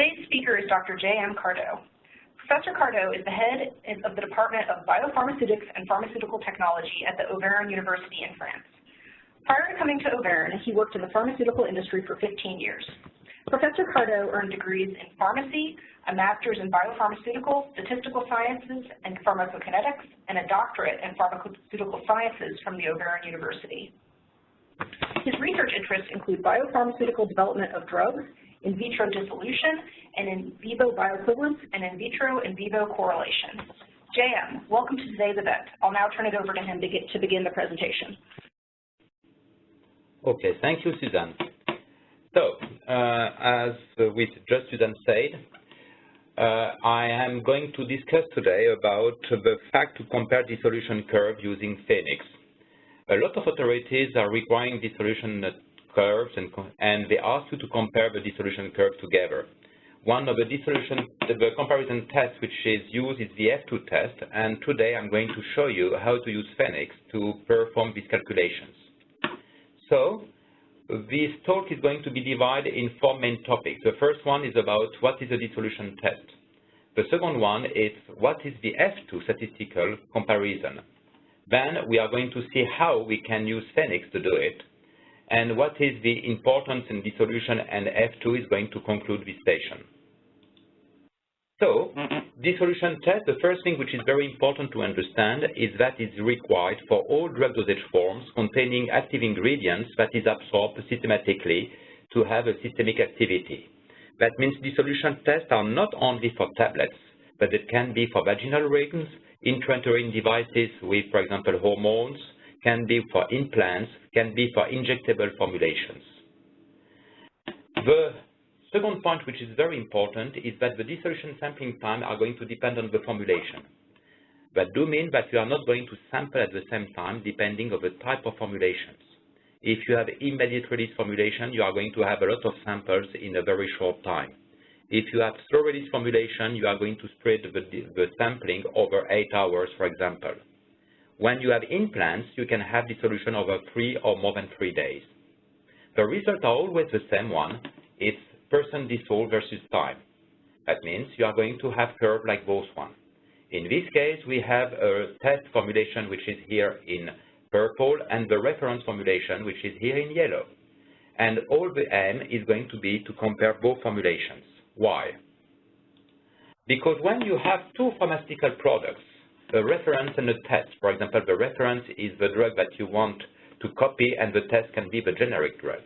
Today's speaker is Dr. J.M. Cardo. Professor Cardo is the head of the Department of Biopharmaceutics and Pharmaceutical Technology at the Auvergne University in France. Prior to coming to Auvergne, he worked in the pharmaceutical industry for 15 years. Professor Cardo earned degrees in pharmacy, a master's in biopharmaceutical, statistical sciences, and pharmacokinetics, and a doctorate in pharmaceutical sciences from the Auvergne University. His research interests include biopharmaceutical development of drugs, in vitro dissolution, and in vivo bioequivalence, and in vitro and vivo correlation. JM, welcome to today's event. I'll now turn it over to him to begin the presentation. Okay, thank you, Suzanne. So, as Suzanne said, I am going to discuss today about the fact to compare dissolution curve using Phoenix. A lot of authorities are requiring dissolution curves and they ask you to compare the dissolution curve together. One of the comparison tests which is used is the F2 test, and today I'm going to show you how to use Phoenix to perform these calculations. So, this talk is going to be divided in four main topics. The first one is about what is a dissolution test. The second one is what is the F2 statistical comparison. Then we are going to see how we can use Phoenix to do it, and what is the importance in dissolution, and F2 is going to conclude this session. So, dissolution test, the first thing which is very important to understand is that it's required for all drug dosage forms containing active ingredients that is absorbed systematically to have a systemic activity. That means dissolution tests are not only for tablets, but it can be for vaginal rings, intrauterine devices with, for example, hormones, can be for implants, can be for injectable formulations. The second point, which is very important, is that the dissolution sampling time are going to depend on the formulation. That do mean that you are not going to sample at the same time depending on the type of formulations. If you have immediate release formulation, you are going to have a lot of samples in a very short time. If you have slow release formulation, you are going to spread the sampling over 8 hours, for example. When you have implants, you can have dissolution over 3 or more than 3 days. The results are always the same one. It's percent dissolved versus time. That means you are going to have curve like both one. In this case, we have a test formulation which is here in purple and the reference formulation which is here in yellow. And all the aim is going to be to compare both formulations. Why? Because when you have two pharmaceutical products, a reference and a test, for example, the reference is the drug that you want to copy and the test can be the generic drug.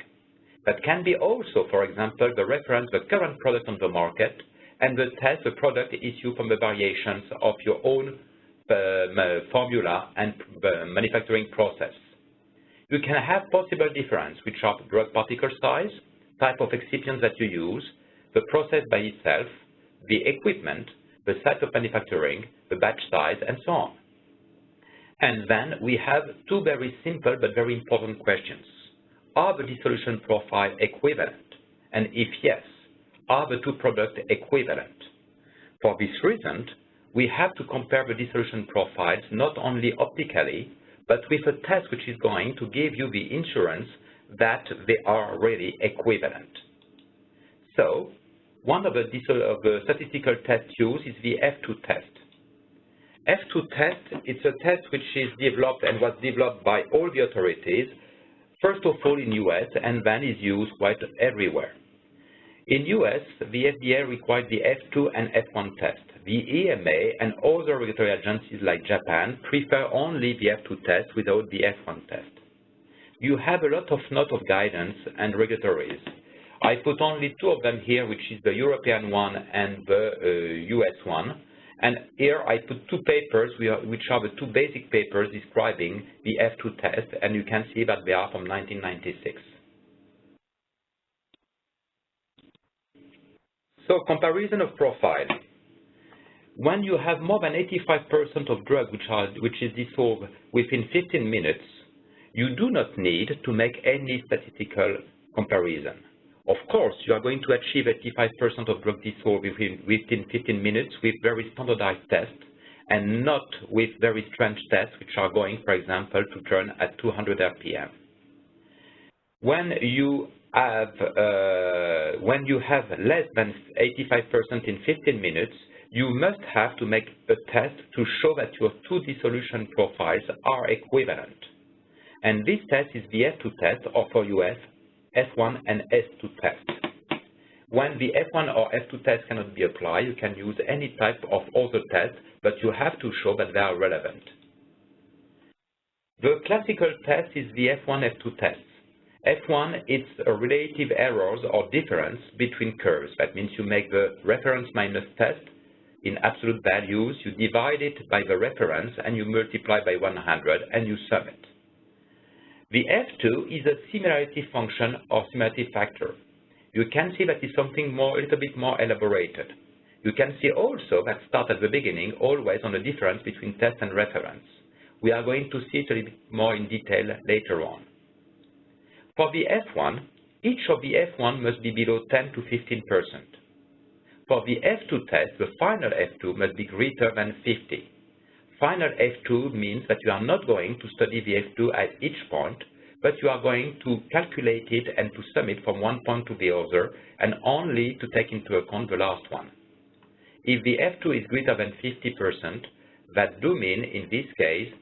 That can be also, for example, the reference, the current product on the market, and the test, the product issued from the variations of your own formula and manufacturing process. You can have possible difference, which are drug particle size, type of excipients that you use, the process by itself, the equipment, the site of manufacturing, the batch size, and so on. And then we have two very simple but very important questions. Are the dissolution profile equivalent? And if yes, are the two products equivalent? For this reason, we have to compare the dissolution profiles not only optically, but with a test which is going to give you the assurance that they are really equivalent. So, one of the statistical tests used is the F2 test. F2 test, it's a test which is developed and was developed by all the authorities, first of all in US, and then is used quite everywhere. In US, the FDA required the F2 and F1 test. The EMA and other regulatory agencies like Japan prefer only the F2 test without the F1 test. You have a lot of note of guidance and regulatories. I put only two of them here, which is the European one and the US one. And here I put two papers, which are the two basic papers describing the F2 test, and you can see that they are from 1996. So, comparison of profile. When you have more than 85% of drug which is dissolved within 15 minutes, you do not need to make any statistical comparison. Of course, you are going to achieve 85% of drug dissolved within 15 minutes with very standardized tests and not with very strange tests which are going, for example, to turn at 200 RPM. When you when you have less than 85% in 15 minutes, you must have to make a test to show that your two dissolution profiles are equivalent. And this test is the F2 test, or for US, S1 and S2 test. When the F1 or F2 test cannot be applied, you can use any type of other test, but you have to show that they are relevant. The classical test is the F1, F2 test. F1 is a relative errors or difference between curves. That means you make the reference minus test in absolute values, you divide it by the reference, and you multiply by 100, and you sum it. The F2 is a similarity function or similarity factor. You can see that it's something a little bit more elaborated. You can see also that start at the beginning always on the difference between test and reference. We are going to see it a little bit more in detail later on. For the F1, each of the F1 must be below 10 to 15%. For the F2 test, the final F2 must be greater than 50. Final F2 means that you are not going to study the F2 at each point, but you are going to calculate it and to sum it from one point to the other, and only to take into account the last one. If the F2 is greater than 50%, that do mean, in this case,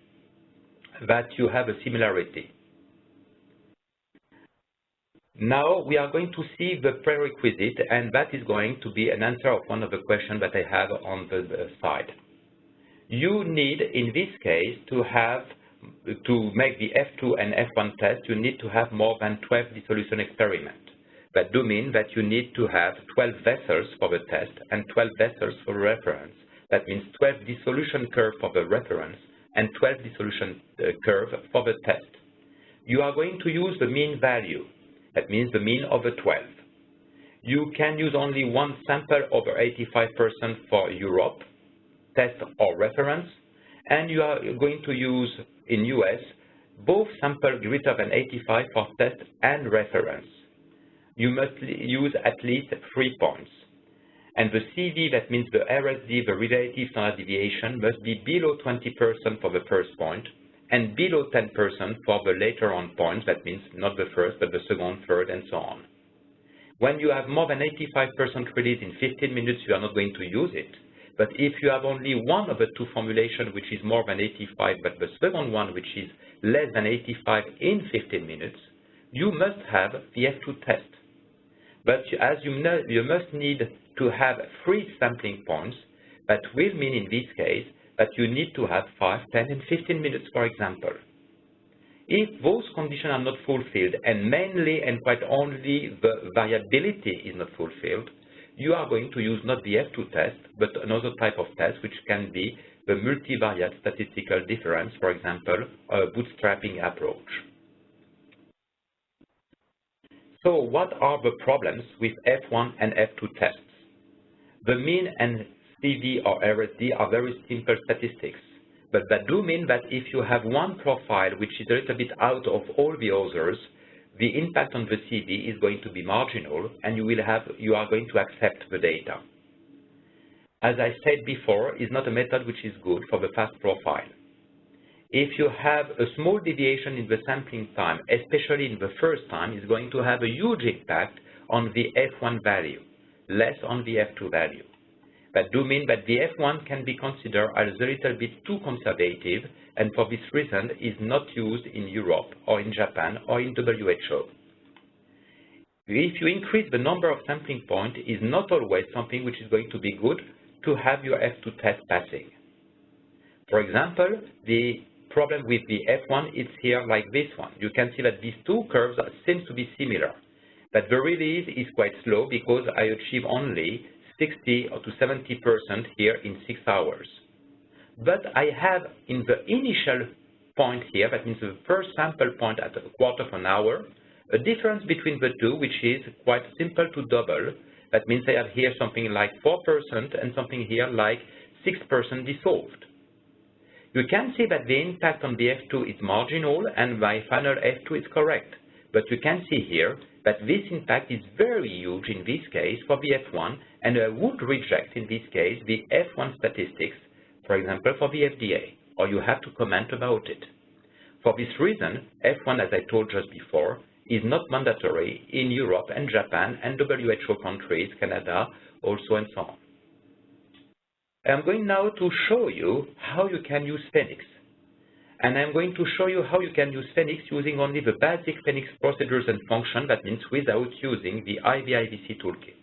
that you have a similarity. Now we are going to see the prerequisite, and that is going to be an answer of one of the questions that I have on the side. You need, in this case, to make the F2 and F1 test, you need to have more than 12 dissolution experiments. That do mean that you need to have 12 vessels for the test and 12 vessels for reference. That means 12 dissolution curve for the reference and 12 dissolution curve for the test. You are going to use the mean value. That means the mean over 12. You can use only one sample over 85% for Europe, test or reference, and you are going to use, in US, both samples greater than 85 for test and reference. You must use at least 3 points. And the CV, that means the RSD, the relative standard deviation, must be below 20% for the first point, and below 10% for the later on points. That means not the first, but the second, third, and so on. When you have more than 85% release in 15 minutes, you are not going to use it. But if you have only one of the two formulations which is more than 85, but the second one which is less than 85 in 15 minutes, you must have the F2 test. But as you know, you must need to have 3 sampling points. That will mean in this case that you need to have 5, 10, and 15 minutes, for example. If those conditions are not fulfilled, and mainly and quite only the variability is not fulfilled, you are going to use not the F2 test, but another type of test, which can be the multivariate statistical difference, for example, a bootstrapping approach. So what are the problems with F1 and F2 tests? The mean and CV or RSD are very simple statistics, but that do mean that if you have one profile which is a little bit out of all the others, the impact on the CV is going to be marginal, and you are going to accept the data. As I said before, is not a method which is good for the fast profile. If you have a small deviation in the sampling time, especially in the first time, is going to have a huge impact on the F1 value, less on the F2 value. That do mean that the F1 can be considered as a little bit too conservative, and for this reason is not used in Europe or in Japan or in WHO. If you increase the number of sampling points, is not always something which is going to be good to have your F2 test passing. For example, the problem with the F1 is here like this one. You can see that these two curves seem to be similar, but the release is quite slow because I achieve only 60 or to 70% here in 6 hours. But I have in the initial point here, that means the first sample point at a quarter of an hour, a difference between the two which is quite simple to double. That means I have here something like 4% and something here like 6% dissolved. You can see that the impact on the F2 is marginal and my final F2 is correct. But you can see here that this impact is very huge in this case for the F1, and I would reject in this case the F1 statistics, for example, for the FDA, or you have to comment about it. For this reason, F1, as I told just before, is not mandatory in Europe and Japan and WHO countries, Canada also, and so on. I'm going now to show you how you can use Phoenix. And I'm going to show you how you can use Phoenix using only the basic Phoenix procedures and functions, that means without using the IVIVC toolkit.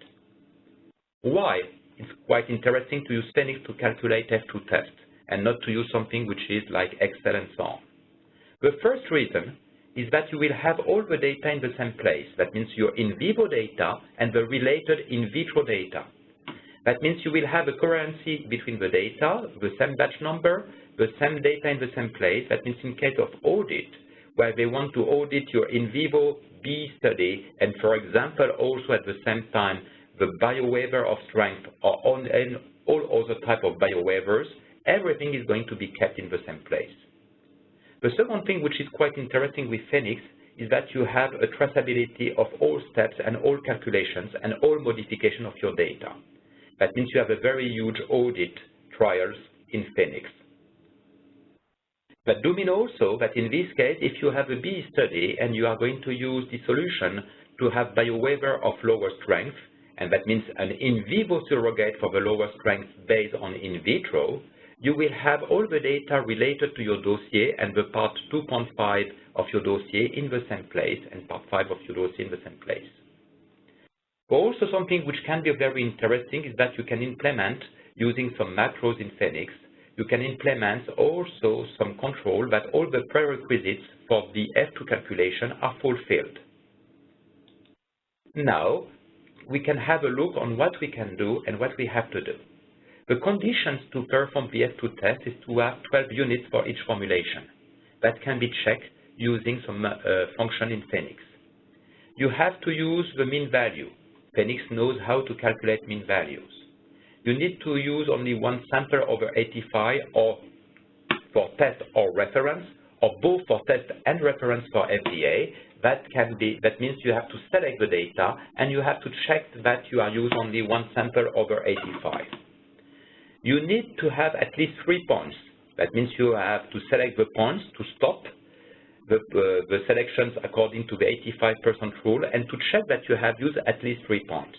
Why? It's quite interesting to use Phoenix to calculate F2 tests and not to use something which is like Excel and so on. The first reason is that you will have all the data in the same place. That means your in vivo data and the related in vitro data. That means you will have a coherency between the data, the same batch number, the same data in the same place. That means in case of audit, where they want to audit your in vivo B study, and for example, also at the same time, the biowaiver of strength or and all other type of biowaivers, everything is going to be kept in the same place. The second thing which is quite interesting with Phoenix is that you have a traceability of all steps and all calculations and all modification of your data. That means you have a very huge audit trials in Phoenix. That do mean also that in this case, if you have a B study and you are going to use Dissolution to have biowaiver of lower strength, and that means an in vivo surrogate for the lower strength based on in vitro, you will have all the data related to your dossier and the part 2.5 of your dossier in the same place and part 5 of your dossier in the same place. Also, something which can be very interesting is that you can implement, using some macros in Phoenix, you can implement also some control that all the prerequisites for the F2 calculation are fulfilled. Now, we can have a look on what we can do and what we have to do. The conditions to perform the F2 test is to have 12 units for each formulation. That can be checked using some function in Phoenix. You have to use the mean value. Phoenix knows how to calculate mean values. You need to use only one sample over 85 or for test or reference, or both for test and reference for FDA. That means you have to select the data and you have to check that you are using only one sample over 85. You need to have at least 3 points. That means you have to select the points to stop the selections according to the 85% rule and to check that you have used at least 3 points.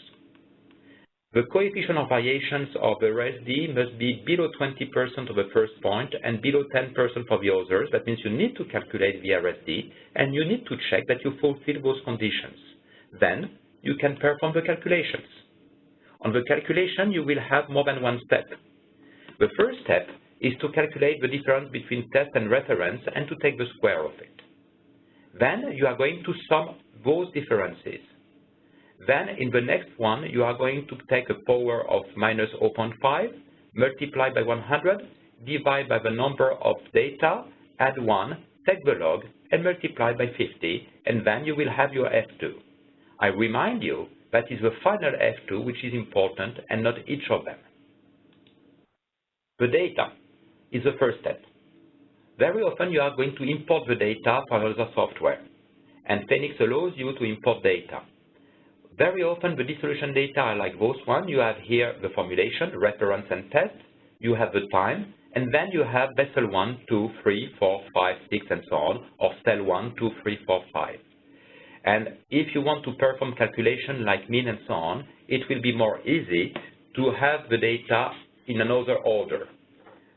The coefficient of variations of the RSD must be below 20% of the first point and below 10% for the others. That means you need to calculate the RSD and you need to check that you fulfill those conditions. Then you can perform the calculations. On the calculation, you will have more than one step. The first step is to calculate the difference between test and reference and to take the square of it. Then you are going to sum those differences. Then in the next one, you are going to take a power of minus 0.5, multiply by 100, divide by the number of data, add 1, take the log, and multiply by 50, and then you will have your F2. I remind you that is the final F2 which is important and not each of them. The data is the first step. Very often you are going to import the data from other software, and Phoenix allows you to import data. Very often the dissolution data are like those one. You have here the formulation, reference and test, you have the time, and then you have vessel 1, 2, 3, 4, 5, 6, and so on, or cell 1, 2, 3, 4, 5. And if you want to perform calculation like mean and so on, it will be more easy to have the data in another order.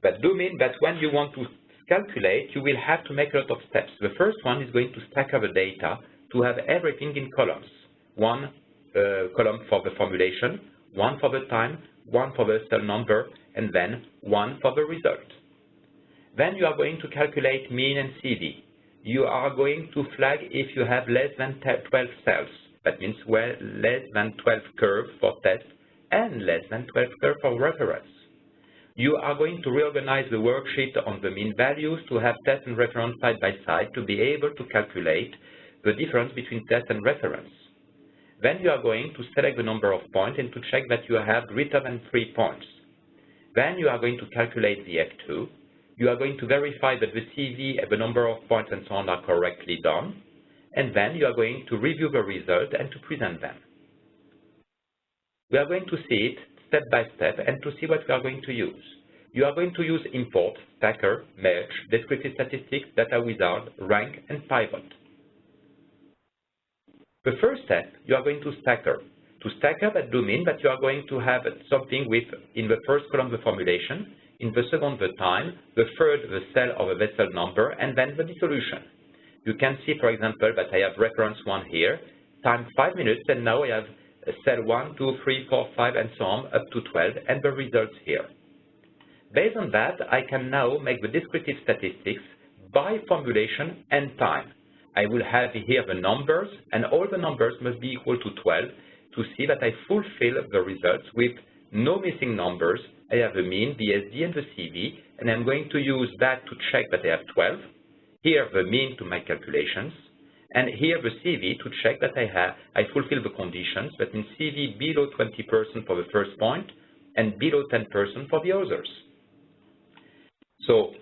But do mean that when you want to calculate, you will have to make a lot of steps. The first one is going to stack up the data to have everything in columns. One column for the formulation, one for the time, one for the cell number, and then one for the result. Then you are going to calculate mean and CV. You are going to flag if you have less than 12 cells. That means less than 12 curves for test and less than 12 curves for reference. You are going to reorganize the worksheet on the mean values to have test and reference side by side to be able to calculate the difference between test and reference. Then you are going to select the number of points and to check that you have greater than 3 points. Then you are going to calculate the F2. You are going to verify that the CV and the number of points and so on are correctly done. And then you are going to review the result and to present them. We are going to see it step by step and to see what we are going to use. You are going to use import, stacker, merge, descriptive statistics, data wizard, rank, and pivot. The first step, you are going to stack up. To stack up, that do mean that you are going to have something with, in the first column, the formulation, in the second, the time, the third, the cell or the vessel number, and then the dissolution. You can see, for example, that I have reference 1 here, time 5 minutes, and now I have cell 1, 2, 3, 4, 5, and so on, up to 12, and the results here. Based on that, I can now make the descriptive statistics by formulation and time. I will have here the numbers, and all the numbers must be equal to 12 to see that I fulfill the results with no missing numbers. I have the mean, the SD, and the CV, and I'm going to use that to check that I have 12. Here, the mean to make calculations, and here the CV to check that I fulfill the conditions, that in CV below 20% for the first point, and below 10% for the others. So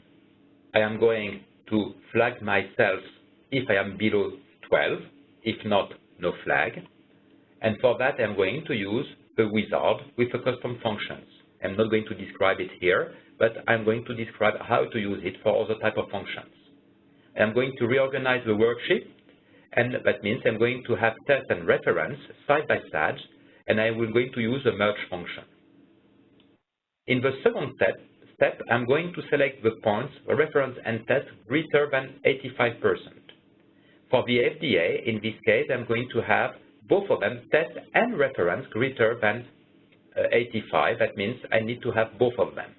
I am going to flag myself if I am below 12, if not, no flag. And for that, I'm going to use the wizard with the custom functions. I'm not going to describe it here, but I'm going to describe how to use it for other type of functions. I'm going to reorganize the worksheet, and that means I'm going to have test and reference side by side, and I will going to use a merge function. In the second step, I'm going to select the points, reference and test greater than 85%. For the FDA, in this case, I'm going to have both of them, test and reference, greater than 85. That means I need to have both of them.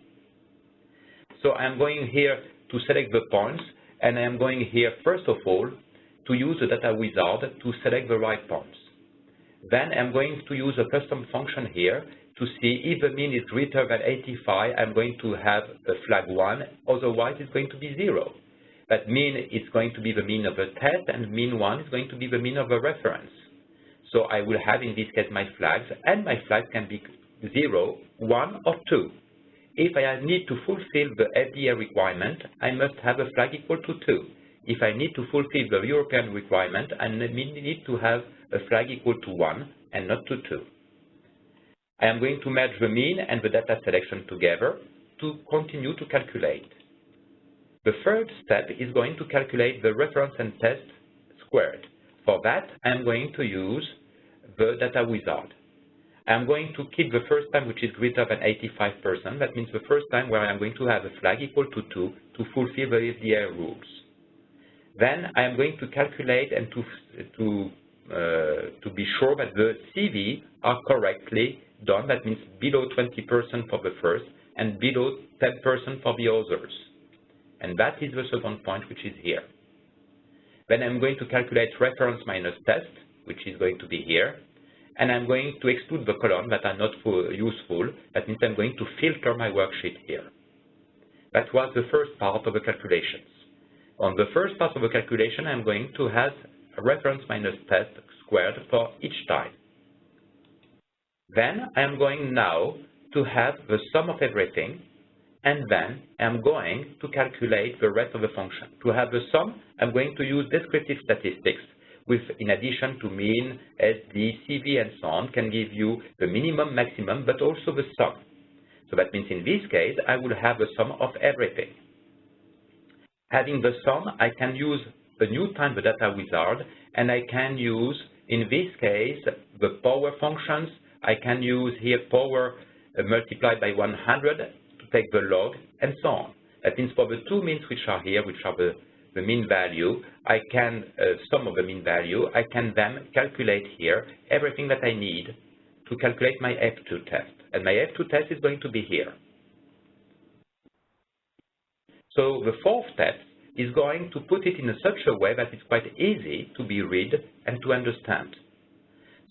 So I'm going here to select the points, and I'm going here, first of all, to use the data wizard to select the right points. Then I'm going to use a custom function here to see if the mean is greater than 85, I'm going to have a flag 1, otherwise it's going to be 0. That mean is going to be the mean of the test, and mean 1 is going to be the mean of the reference. So I will have, in this case, my flags, and my flags can be 0, 1, or 2. If I need to fulfill the FDA requirement, I must have a flag equal to 2. If I need to fulfill the European requirement, I need to have a flag equal to 1 and not to 2. I am going to merge the mean and the data selection together to continue to calculate. The third step is going to calculate the reference and test squared. For that, I am going to use the data wizard. I am going to keep the first time, which is greater than 85%. That means the first time where I am going to have a flag equal to 2 to fulfill the FDA rules. Then I am going to calculate and to be sure that the CV are correctly done. That means below 20% for the first and below 10% for the others. And that is the second point, which is here. Then I'm going to calculate reference minus test, which is going to be here. And I'm going to exclude the columns that are not useful. That means I'm going to filter my worksheet here. That was the first part of the calculations. On the first part of the calculation, I'm going to have a reference minus test squared for each time. Then I'm going now to have the sum of everything, and then I'm going to calculate the rest of the function. To have the sum, I'm going to use descriptive statistics with, in addition to mean, SD, CV, and so on, can give you the minimum, maximum, but also the sum. So that means in this case, I will have the sum of everything. Having the sum, I can use a new time, the data wizard, and I can use, in this case, the power functions. I can use here power multiplied by 100 to take the log, and so on. That means for the two means which are here, which are the mean value, I can, sum of the mean value, I can then calculate here everything that I need to calculate my F2 test. And my F2 test is going to be here. So the fourth step is going to put it in such a way that it's quite easy to be read and to understand.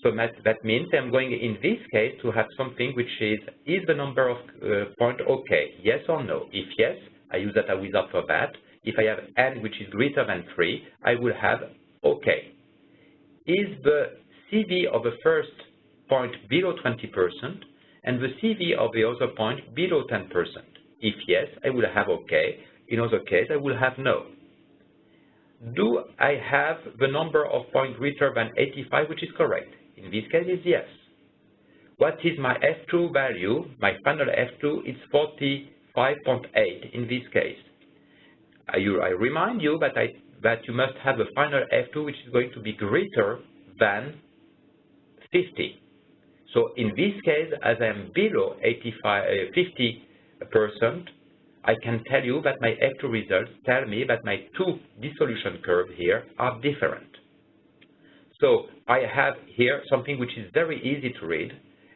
So that means I'm going, in this case, to have something which is the number of point okay, yes or no? If yes, I use data wizard for that. If I have n which is greater than 3, I will have okay. Is the CV of the first point below 20% and the CV of the other point below 10%? If yes, I will have okay. In other case, I will have no. Do I have the number of points greater than 85, which is correct? In this case, is yes. What is my F2 value? My final F2 is 45.8 in this case. I remind you that you must have a final F2 which is going to be greater than 50. So in this case, as I am below 50%, I can tell you that my F2 results tell me that my two dissolution curves here are different. So I have here something which is very easy to read,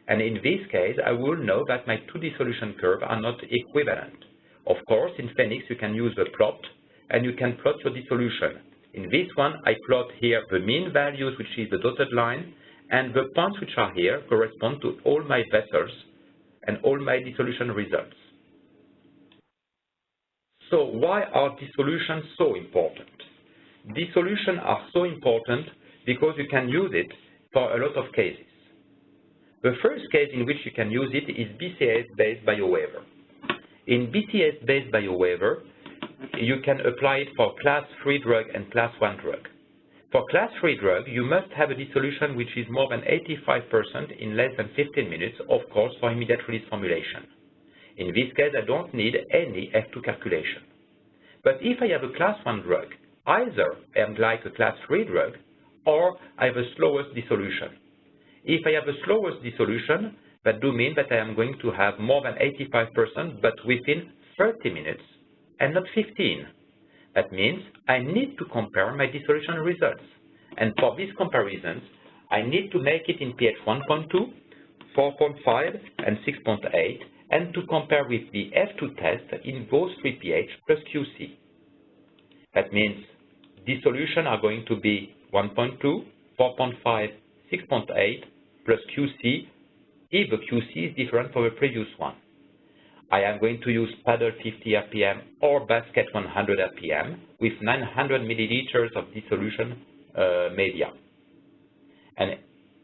and in this case, I will know that my two dissolution curves are not equivalent. Of course, in Phoenix, you can use the plot, and you can plot your dissolution. In this one, I plot here the mean values, which is the dotted line, and the points which are here correspond to all my vessels and all my dissolution results. So why are dissolutions so important? Dissolutions are so important because you can use it for a lot of cases. The first case in which you can use it is BCAS-based biowaiver. In BCAS-based biowaiver, you can apply it for class 3 drug and class 1 drug. For class 3 drug, you must have a dissolution which is more than 85% in less than 15 minutes, of course, for immediate release formulation. In this case, I don't need any F2 calculation. But if I have a class 1 drug, either I am like a class 3 drug, or I have a slowest dissolution. If I have the slowest dissolution, that do mean that I am going to have more than 85%, but within 30 minutes, and not 15. That means I need to compare my dissolution results. And for these comparisons, I need to make it in pH 1.2, 4.5, and 6.8, and to compare with the F2 test in those 3 pH plus QC. That means dissolution are going to be 1.2, 4.5, 6.8, plus QC, if the QC is different from the previous one. I am going to use paddle 50 RPM or basket 100 RPM with 900 milliliters of dissolution media. And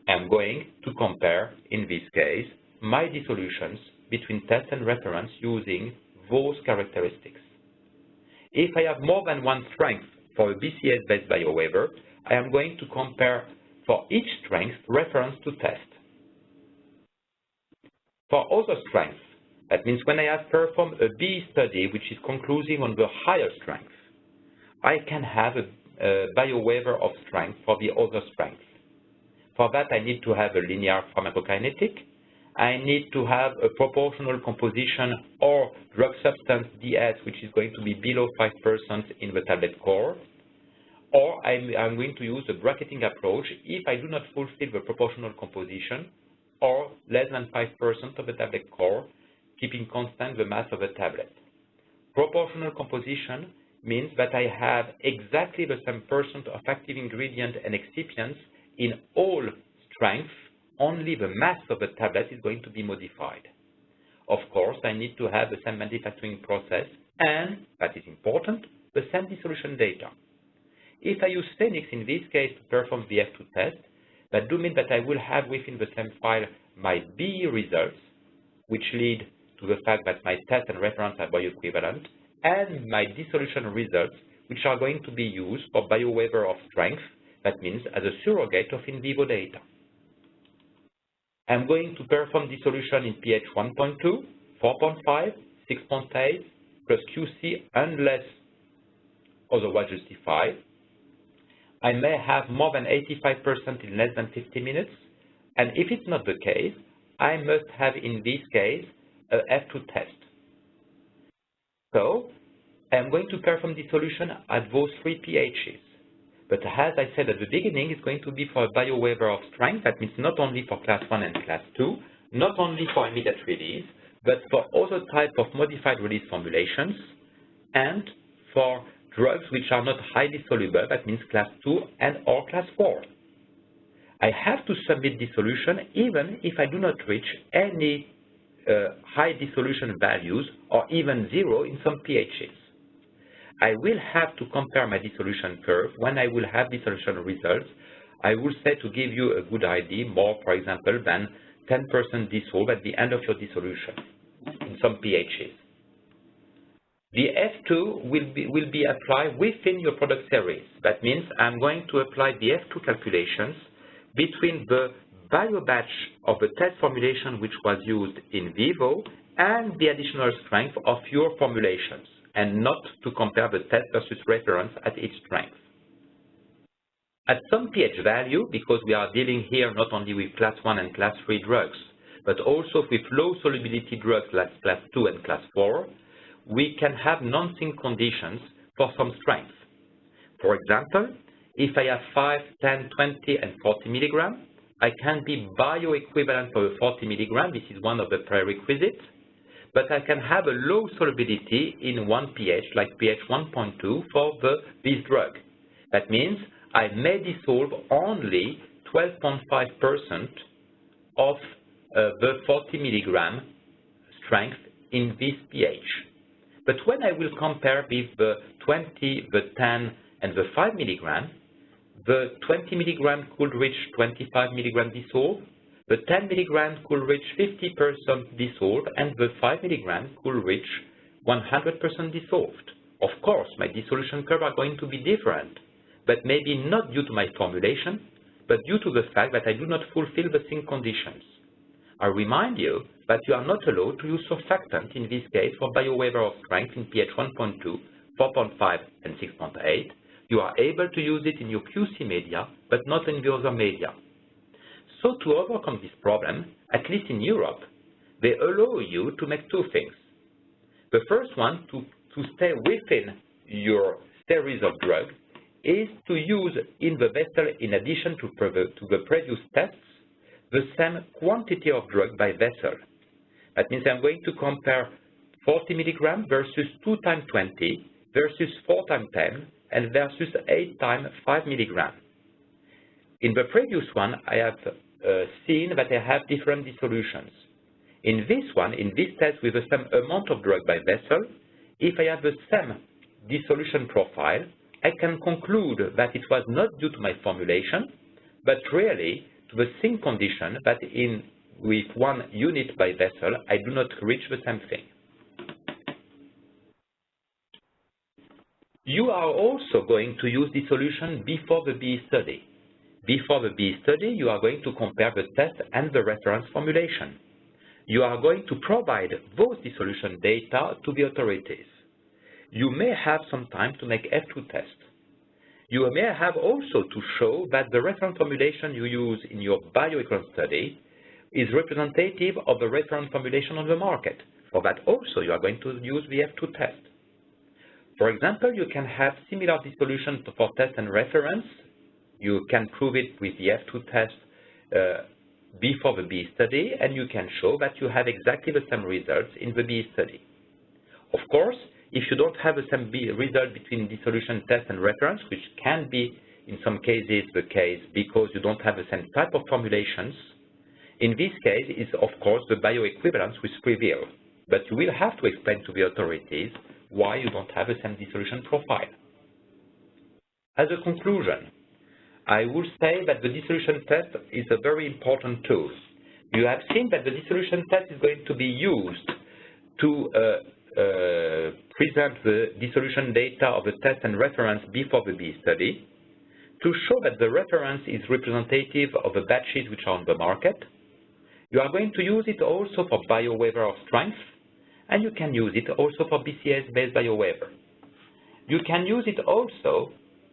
I'm going to compare, in this case, my dissolutions between test and reference using those characteristics. If I have more than one strength for a BCAS-based biowaiver, I am going to compare for each strength reference to test. For other strengths, that means when I have performed a B study which is conclusive on the higher strength, I can have a biowaiver of strength for the other strengths. For that, I need to have a linear pharmacokinetic. I need to have a proportional composition or drug substance DS, which is going to be below 5% in the tablet core. Or I'm going to use a bracketing approach if I do not fulfill the proportional composition or less than 5% of the tablet core, keeping constant the mass of the tablet. Proportional composition means that I have exactly the same percent of active ingredient and excipients in all strengths, only the mass of the tablet is going to be modified. Of course, I need to have the same manufacturing process and, that is important, the same dissolution data. If I use Phoenix in this case to perform the F2 test, that do mean that I will have within the same file my BE results, which lead to the fact that my test and reference are bioequivalent, and my dissolution results, which are going to be used for biowaiver of strength, that means as a surrogate of in vivo data. I'm going to perform dissolution in pH 1.2, 4.5, 6.8, plus QC unless otherwise justified. I may have more than 85% in less than 50 minutes, and if it's not the case, I must have in this case a F2 test. So I'm going to perform dissolution at those 3 pHs. But as I said at the beginning, it's going to be for a biowaiver of strength. That means not only for class 1 and class 2, not only for immediate release, but for other types of modified release formulations and for drugs which are not highly soluble, that means class 2 and or class 4. I have to submit dissolution even if I do not reach any high dissolution values or even 0 in some pHs. I will have to compare my dissolution curve when I will have dissolution results. I will say, to give you a good idea, more, for example, than 10% dissolve at the end of your dissolution in some pHs. The F2 will be applied within your product series. That means I'm going to apply the F2 calculations between the biobatch of the test formulation which was used in vivo and the additional strength of your formulations, and not to compare the test versus reference at each strength. At some pH value, because we are dealing here not only with class 1 and class 3 drugs, but also with low solubility drugs like class 2 and class 4, we can have non-sync conditions for some strengths. For example, if I have 5, 10, 20, and 40 milligrams, I can be bioequivalent for 40 milligrams. This is one of the prerequisites. But I can have a low solubility in one pH, like pH 1.2 for this drug. That means I may dissolve only 12.5% of the 40 milligram strength in this pH. But when I will compare with the 20, the 10, and the 5 milligram, the 20 milligram could reach 25 milligram dissolve, the 10 milligram could reach 50% dissolved, and the 5 milligram could reach 100% dissolved. Of course, my dissolution curve are going to be different, but maybe not due to my formulation, but due to the fact that I do not fulfill the sync conditions. I remind you that you are not allowed to use surfactant in this case for biowaiver of strength in pH 1.2, 4.5, and 6.8. You are able to use it in your QC media, but not in the other media. So to overcome this problem, at least in Europe, they allow you to make two things. The first one, to stay within your series of drugs, is to use in the vessel, in addition to the previous tests, the same quantity of drug by vessel. That means I'm going to compare 40 milligrams versus 2 times 20 versus 4 times 10 and versus 8 times 5 milligrams. In the previous one, I have seen that I have different dissolutions. In this one, in this test with the same amount of drug by vessel, if I have the same dissolution profile, I can conclude that it was not due to my formulation, but really to the sync condition that with 1 unit by vessel, I do not reach the same thing. You are also going to use dissolution before the BE study. Before the BE study, you are going to compare the test and the reference formulation. You are going to provide those dissolution data to the authorities. You may have some time to make F2 tests. You may have also to show that the reference formulation you use in your bioequivalence study is representative of the reference formulation on the market. For that also, you are going to use the F2 test. For example, you can have similar dissolution for test and reference. You can prove it with the F2 test before the BE study, and you can show that you have exactly the same results in the BE study. Of course, if you don't have the same result between dissolution test and reference, which can be in some cases the case because you don't have the same type of formulations, in this case is of course the bioequivalence which prevails. But you will have to explain to the authorities why you don't have the same dissolution profile. As a conclusion, I will say that the dissolution test is a very important tool. You have seen that the dissolution test is going to be used to present the dissolution data of the test and reference before the BE study, to show that the reference is representative of the batches which are on the market. You are going to use it also for biowaiver of strength, and you can use it also for BCS-based biowaiver. You can use it also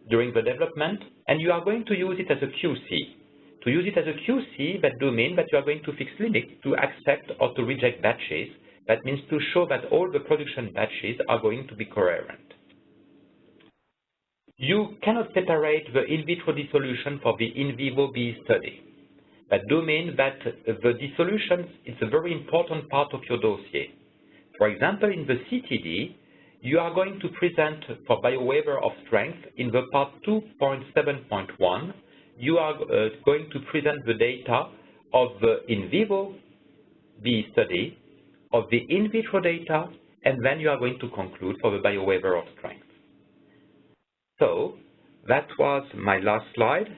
during the development, and you are going to use it as a QC. To use it as a QC, that do mean that you are going to fix limits to accept or to reject batches. That means to show that all the production batches are going to be coherent. You cannot separate the in vitro dissolution for the in vivo BE study. That do mean that the dissolution is a very important part of your dossier. For example, in the CTD, you are going to present for biowaiver of strength in the part 2.7.1, you are going to present the data of the in vivo BE study, of the in vitro data, and then you are going to conclude for the biowaiver of strength. So that was my last slide.